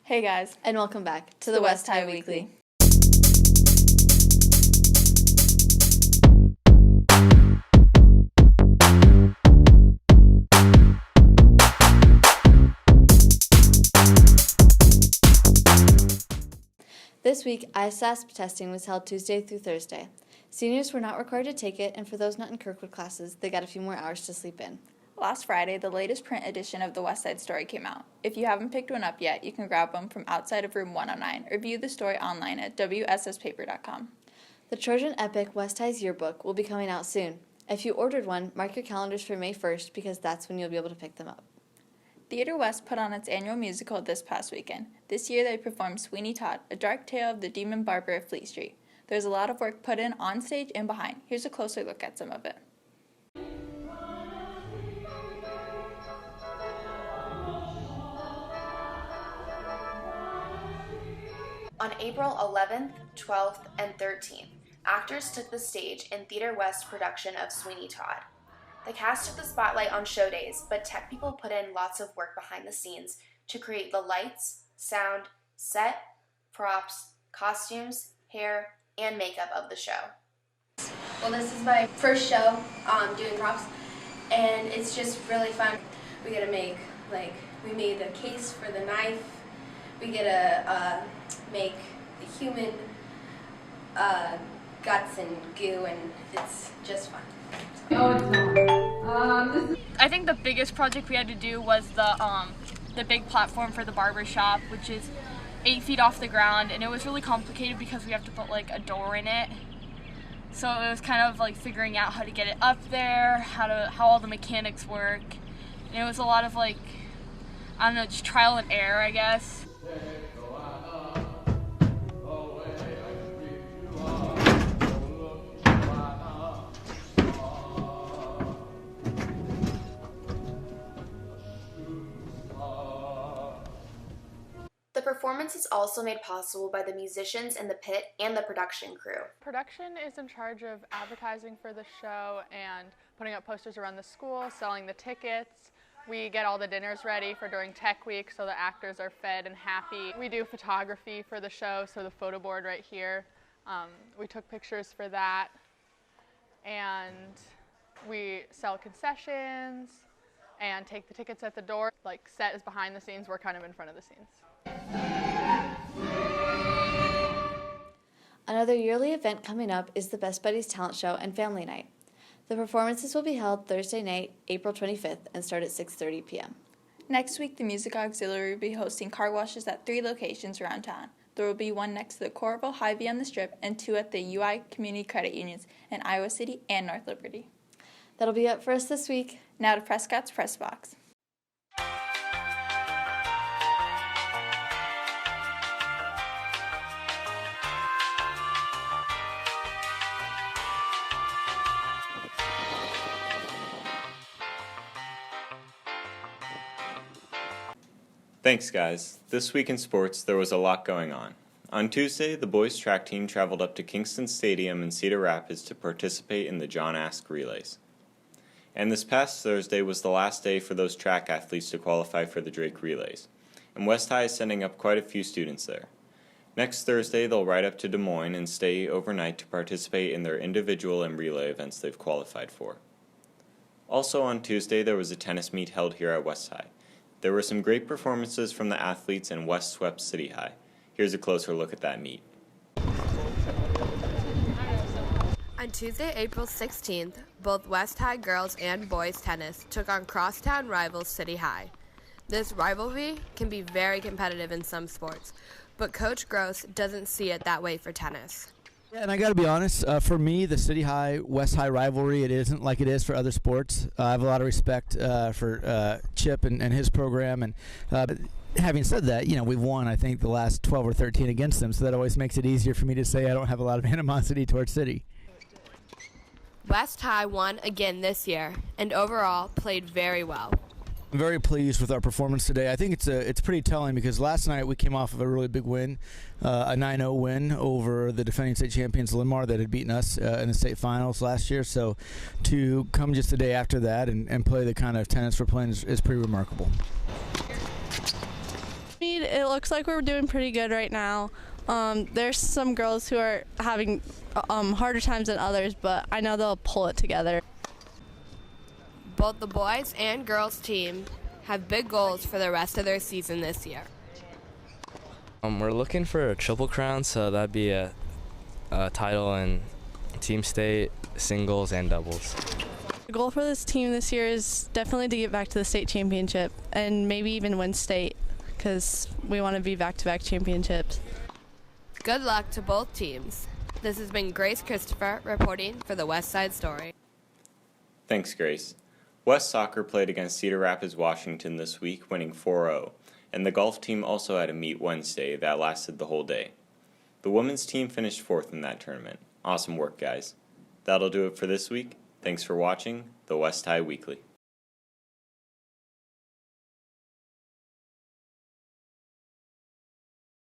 Hey guys, and welcome back to the West High Weekly. This week, ISASP testing was held Tuesday through Thursday. Seniors were not required to take it, and for those not in Kirkwood classes, they got a few more hours to sleep in. Last Friday, the latest print edition of the West Side Story came out. If you haven't picked one up yet, you can grab one from outside of room 109 or view the story online at wsspaper.com. The Trojan Epic West High's yearbook will be coming out soon. If you ordered one, mark your calendars for May 1st because that's when you'll be able to pick them up. Theater West put on its annual musical this past weekend. This year they performed Sweeney Todd, a dark tale of the demon barber of Fleet Street. There's a lot of work put in on stage and behind. Here's a closer look at some of it. On April 11th, 12th, and 13th, actors took the stage in Theater West's production of Sweeney Todd. The cast took the spotlight on show days, but tech people put in lots of work behind the scenes to create the lights, sound, set, props, costumes, hair, and makeup of the show. Well, this is my first show doing props, and it's just really fun. We get to make, we made a case for the knife. We get to make the human guts and goo, and it's just fun. I think the biggest project we had to do was the big platform for the barber shop, which is 8 feet off the ground, and it was really complicated because we have to put a door in it. So it was kind of figuring out how to get it up there, how all the mechanics work, and it was a lot of I don't know, just trial and error, I guess. The performance is also made possible by the musicians in the pit and the production crew. Production is in charge of advertising for the show and putting up posters around the school, selling the tickets. We get all the dinners ready for during Tech Week so the actors are fed and happy. We do photography for the show, so the photo board right here. We took pictures for that, and we sell concessions and take the tickets at the door. Set is behind the scenes, we're kind of in front of the scenes. Another yearly event coming up is the Best Buddies Talent Show and Family Night. The performances will be held Thursday night, April 25th, and start at 6:30 p.m. Next week, the Music Auxiliary will be hosting car washes at 3 locations around town. There will be one next to the Coralville Hy-Vee on the Strip and 2 at the UI Community Credit Unions in Iowa City and North Liberty. That'll be it for us this week. Now to Prescott's Press Box. Thanks, guys. This week in sports, there was a lot going on. On Tuesday, the boys' track team traveled up to Kingston Stadium in Cedar Rapids to participate in the John Ask Relays. And this past Thursday was the last day for those track athletes to qualify for the Drake Relays, and West High is sending up quite a few students there. Next Thursday, they'll ride up to Des Moines and stay overnight to participate in their individual and relay events they've qualified for. Also on Tuesday, there was a tennis meet held here at West High. There were some great performances from the athletes, and West swept City High. Here's a closer look at that meet. On Tuesday, April 16th, both West High girls and boys tennis took on crosstown rivals City High. This rivalry can be very competitive in some sports, but Coach Gross doesn't see it that way for tennis. Yeah, and I got to be honest, for me, the City High-West High rivalry, it isn't like it is for other sports. I have a lot of respect for Chip and his program. And but having said that, we've won, I think, the last 12 or 13 against them, so that always makes it easier for me to say I don't have a lot of animosity towards City. West High won again this year and overall played very well. I'm very pleased with our performance today. I think it's pretty telling because last night we came off of a really big win, a 9-0 win over the defending state champions Linmar that had beaten us in the state finals last year. So to come just the day after that and play the kind of tennis we're playing is pretty remarkable. It looks like we're doing pretty good right now. There's some girls who are having harder times than others, but I know they'll pull it together. Both the boys and girls team have big goals for the rest of their season this year. We're looking for a triple crown, so that'd be a title in team state, singles, and doubles. The goal for this team this year is definitely to get back to the state championship and maybe even win state, because we want to be back-to-back championships. Good luck to both teams. This has been Grace Christopher reporting for the West Side Story. Thanks, Grace. West Soccer played against Cedar Rapids, Washington this week, winning 4-0, and the golf team also had a meet Wednesday that lasted the whole day. The women's team finished fourth in that tournament. Awesome work, guys. That'll do it for this week. Thanks for watching the West High Weekly.